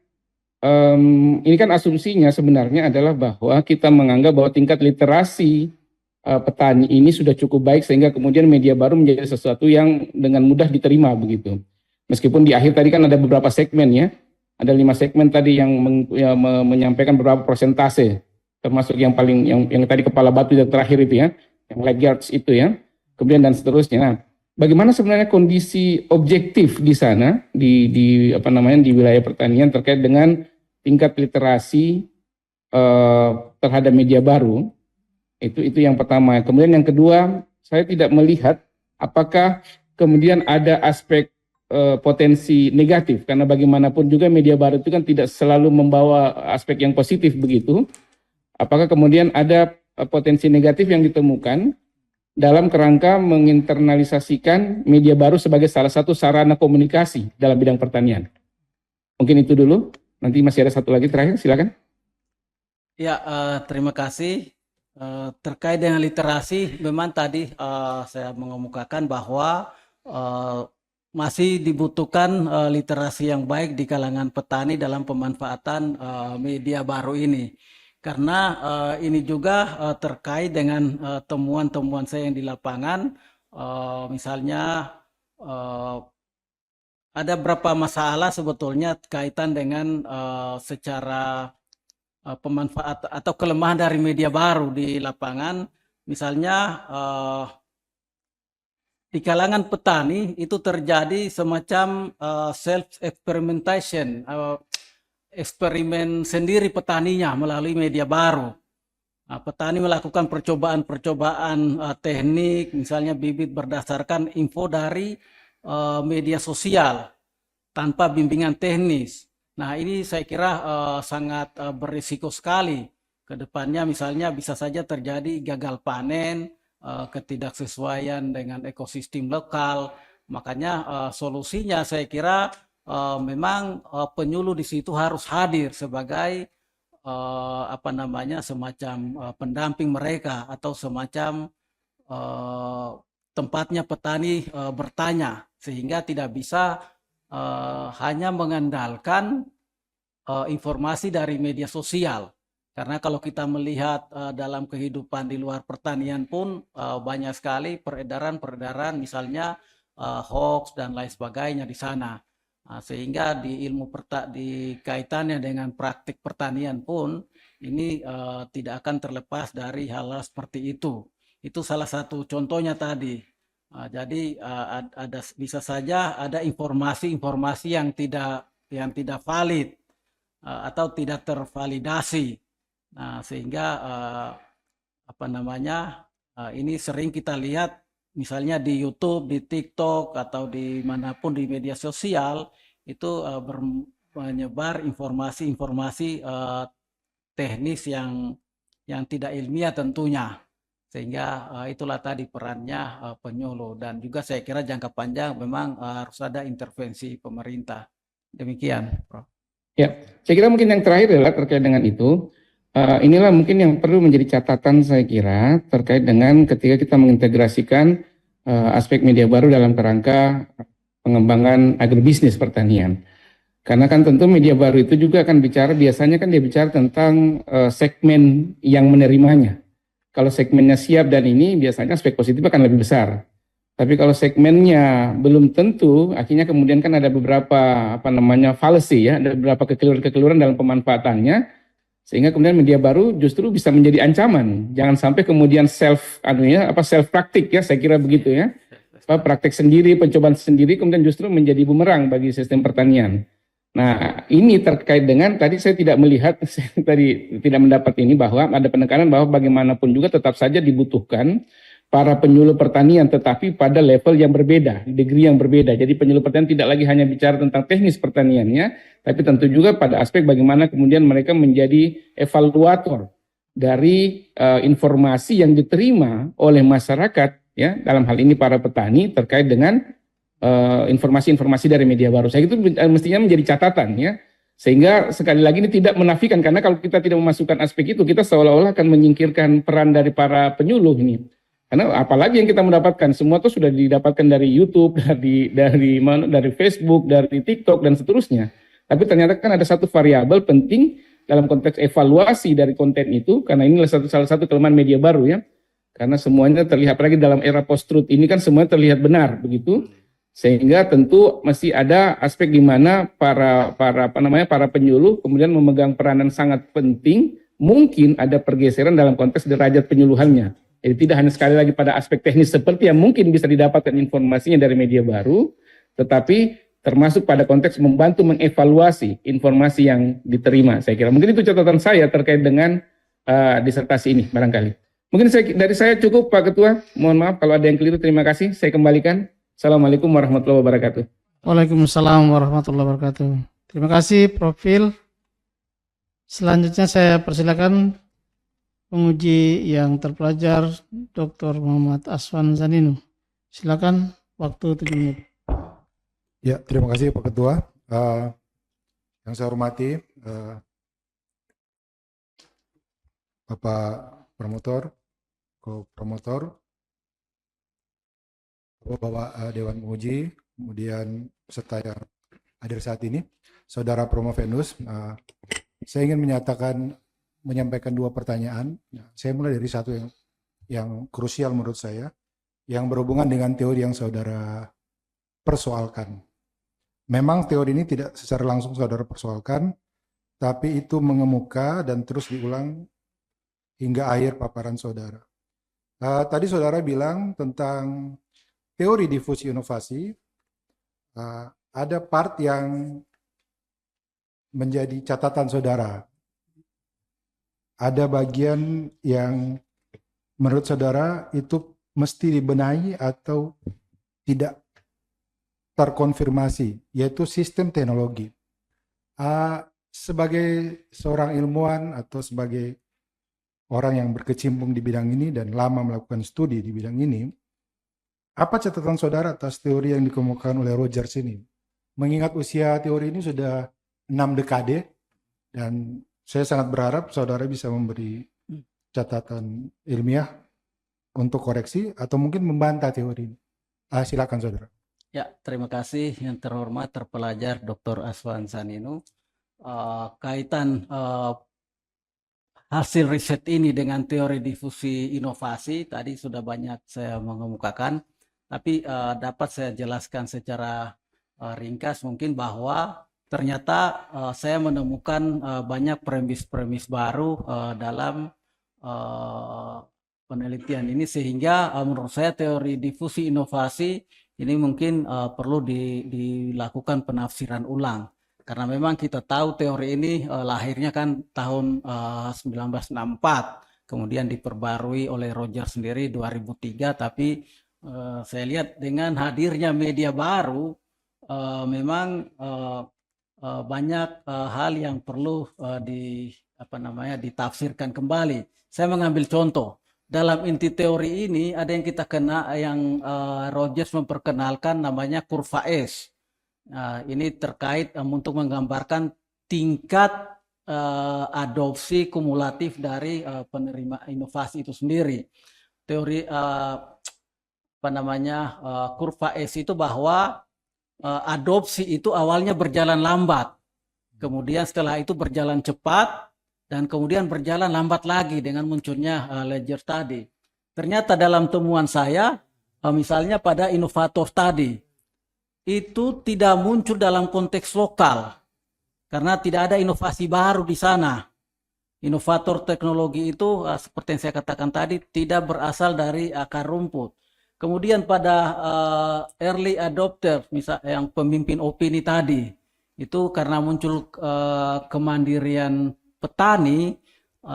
Speaker 6: ini kan asumsinya sebenarnya adalah bahwa kita menganggap bahwa tingkat literasi petani ini sudah cukup baik sehingga kemudian media baru menjadi sesuatu yang dengan mudah diterima begitu. Meskipun di akhir tadi kan ada beberapa segmen ya. Ada 5 segmen tadi yang menyampaikan beberapa persentase, termasuk yang paling yang tadi kepala batu yang terakhir itu ya, yang laggards itu ya, kemudian dan seterusnya. Nah, bagaimana sebenarnya kondisi objektif di sana di wilayah pertanian terkait dengan tingkat literasi terhadap media baru? Itu yang pertama. Kemudian yang kedua, saya tidak melihat apakah kemudian ada aspek potensi negatif, karena bagaimanapun juga media baru itu kan tidak selalu membawa aspek yang positif begitu. Apakah kemudian ada potensi negatif yang ditemukan dalam kerangka menginternalisasikan media baru sebagai salah satu sarana komunikasi dalam bidang pertanian? Mungkin itu dulu, nanti masih ada satu lagi terakhir, silakan.
Speaker 4: Ya, terima kasih. Terkait dengan literasi, memang tadi saya mengemukakan bahwa masih dibutuhkan literasi yang baik di kalangan petani dalam pemanfaatan media baru ini. Karena ini juga terkait dengan temuan-temuan saya yang di lapangan. Misalnya ada beberapa masalah sebetulnya kaitan dengan secara pemanfaat atau kelemahan dari media baru di lapangan. Misalnya di kalangan petani itu terjadi semacam self-experimentation, eksperimen sendiri petaninya melalui media baru. Nah, petani melakukan percobaan-percobaan teknik, misalnya bibit berdasarkan info dari media sosial tanpa bimbingan teknis. Nah, ini saya kira sangat berisiko sekali. Ke depannya misalnya bisa saja terjadi gagal panen, ketidaksesuaian dengan ekosistem lokal. Makanya solusinya saya kira memang penyuluh di situ harus hadir sebagai semacam pendamping mereka atau semacam tempatnya petani bertanya, sehingga tidak bisa hanya mengandalkan informasi dari media sosial. Karena kalau kita melihat dalam kehidupan di luar pertanian pun banyak sekali peredaran-peredaran misalnya hoax dan lain sebagainya di sana. Sehingga di di kaitannya dengan praktik pertanian pun ini tidak akan terlepas dari hal-hal seperti itu. Itu salah satu contohnya tadi. Jadi bisa saja ada informasi-informasi yang tidak valid atau tidak tervalidasi. Nah, sehingga ini sering kita lihat misalnya di YouTube, di TikTok atau di manapun di media sosial itu menyebar informasi-informasi teknis yang tidak ilmiah tentunya. Sehingga itulah tadi perannya penyuluh, dan juga saya kira jangka panjang memang harus ada intervensi pemerintah. Demikian, Prof.
Speaker 6: Ya, saya kira mungkin yang terakhir adalah terkait dengan itu. Inilah mungkin yang perlu menjadi catatan saya kira terkait dengan ketika kita mengintegrasikan aspek media baru dalam kerangka pengembangan agribisnis pertanian. Karena kan tentu media baru itu juga akan biasanya kan dia bicara tentang segmen yang menerimanya. Kalau segmennya siap dan ini biasanya aspek positif akan lebih besar. Tapi kalau segmennya belum tentu, akhirnya kemudian kan ada beberapa fallacy ya, ada beberapa kekeliruan dalam pemanfaatannya, sehingga kemudian media baru justru bisa menjadi ancaman. Jangan sampai kemudian self praktik ya, saya kira begitu ya. Praktik sendiri, pencobaan sendiri kemudian justru menjadi bumerang bagi sistem pertanian. Nah, ini terkait dengan tadi saya tidak melihat, saya tadi tidak mendapat ini bahwa ada penekanan bahwa bagaimanapun juga tetap saja dibutuhkan para penyuluh pertanian, tetapi pada level yang berbeda, degree yang berbeda. Jadi penyuluh pertanian tidak lagi hanya bicara tentang teknis pertaniannya, tapi tentu juga pada aspek bagaimana kemudian mereka menjadi evaluator dari informasi yang diterima oleh masyarakat, ya dalam hal ini para petani terkait dengan informasi-informasi dari media baru. Saya itu mestinya menjadi catatan ya, sehingga sekali lagi ini tidak menafikan, karena kalau kita tidak memasukkan aspek itu, kita seolah-olah akan menyingkirkan peran dari para penyuluh ini. Karena apalagi yang kita mendapatkan semua itu sudah didapatkan dari YouTube, dari Facebook, dari TikTok dan seterusnya. Tapi ternyata kan ada satu variabel penting dalam konteks evaluasi dari konten itu, karena ini salah satu kelemahan media baru ya. Karena semuanya terlihat, apalagi dalam era post-truth ini kan semuanya terlihat benar begitu. Sehingga tentu masih ada aspek di mana para penyuluh kemudian memegang peranan sangat penting. Mungkin ada pergeseran dalam konteks derajat penyuluhannya. Jadi tidak hanya sekali lagi pada aspek teknis seperti yang mungkin bisa didapatkan informasinya dari media baru, tetapi termasuk pada konteks membantu mengevaluasi informasi yang diterima. Saya kira mungkin itu catatan saya terkait dengan disertasi ini barangkali. Mungkin dari saya cukup Pak Ketua. Mohon maaf kalau ada yang keliru. Terima kasih. Saya kembalikan. Assalamualaikum warahmatullahi wabarakatuh.
Speaker 2: Waalaikumsalam warahmatullahi wabarakatuh. Terima kasih Prof. Phil. Selanjutnya saya persilakan penguji yang terpelajar Dr. Muhammad Aswan Zaninu. Silakan, waktu 7 menit.
Speaker 7: Ya, terima kasih Pak Ketua. Yang saya hormati Bapak Promotor, Co-Promotor, Bapak Dewan Penguji, kemudian peserta yang hadir saat ini, Saudara Promovenus. Saya ingin menyampaikan dua pertanyaan. Saya mulai dari satu yang krusial menurut saya, yang berhubungan dengan teori yang saudara persoalkan. Memang teori ini tidak secara langsung saudara persoalkan, tapi itu mengemuka dan terus diulang hingga akhir paparan saudara. Tadi saudara bilang tentang teori difusi inovasi, ada part yang menjadi catatan saudara. Ada bagian yang menurut saudara itu mesti dibenahi atau tidak terkonfirmasi, yaitu sistem teknologi. Sebagai seorang ilmuwan atau sebagai orang yang berkecimpung di bidang ini dan lama melakukan studi di bidang ini, apa catatan saudara atas teori yang dikemukakan oleh Rogers ini? Mengingat usia teori ini sudah 6 dekade, dan saya sangat berharap saudara bisa memberi catatan ilmiah untuk koreksi atau mungkin membantah teori ini. Silakan saudara.
Speaker 4: Ya, terima kasih yang terhormat terpelajar Dr. Aswan Saninu. Kaitan hasil riset ini dengan teori difusi inovasi tadi sudah banyak saya mengemukakan, tapi dapat saya jelaskan secara ringkas mungkin bahwa ternyata saya menemukan banyak premis-premis baru dalam penelitian ini, sehingga menurut saya teori difusi inovasi ini mungkin perlu dilakukan penafsiran ulang. Karena memang kita tahu teori ini lahirnya kan tahun 1964, kemudian diperbarui oleh Rogers sendiri 2003, tapi saya lihat dengan hadirnya media baru memang banyak hal yang perlu ditafsirkan kembali. Saya mengambil contoh. Dalam inti teori ini ada yang kita kenal, yang Rogers memperkenalkan namanya kurva S. Ini terkait untuk menggambarkan tingkat adopsi kumulatif dari penerima inovasi itu sendiri. Teori kurva S itu bahwa adopsi itu awalnya berjalan lambat, kemudian setelah itu berjalan cepat, dan kemudian berjalan lambat lagi dengan munculnya ledger tadi. Ternyata dalam temuan saya, misalnya pada inovator tadi, itu tidak muncul dalam konteks lokal, karena tidak ada inovasi baru di sana. Inovator teknologi itu, seperti yang saya katakan tadi, tidak berasal dari akar rumput. Kemudian pada early adopter, misalnya yang pemimpin opini tadi, itu karena muncul kemandirian petani,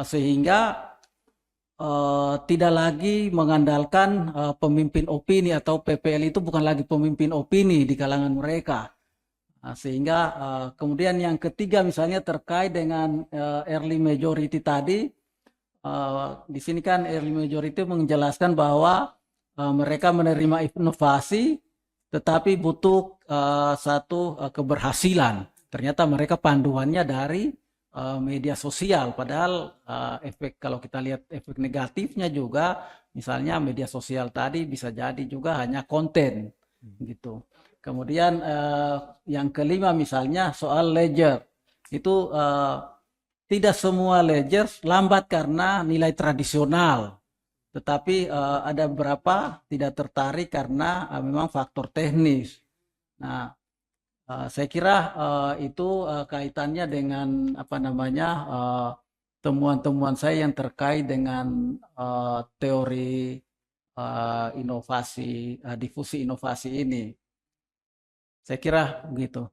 Speaker 4: sehingga tidak lagi mengandalkan pemimpin opini, atau PPL itu bukan lagi pemimpin opini di kalangan mereka. Sehingga kemudian yang ketiga misalnya terkait dengan early majority tadi, di sini kan early majority menjelaskan bahwa mereka menerima inovasi tetapi butuh satu keberhasilan. Ternyata mereka panduannya dari media sosial, padahal kalau kita lihat efek negatifnya juga, misalnya media sosial tadi bisa jadi juga hanya konten gitu. Kemudian yang kelima misalnya soal ledger, itu tidak semua ledger lambat karena nilai tradisional, tetapi ada beberapa tidak tertarik karena memang faktor teknis. Nah, saya kira itu kaitannya dengan temuan-temuan saya yang terkait dengan teori inovasi, difusi inovasi ini. Saya kira begitu.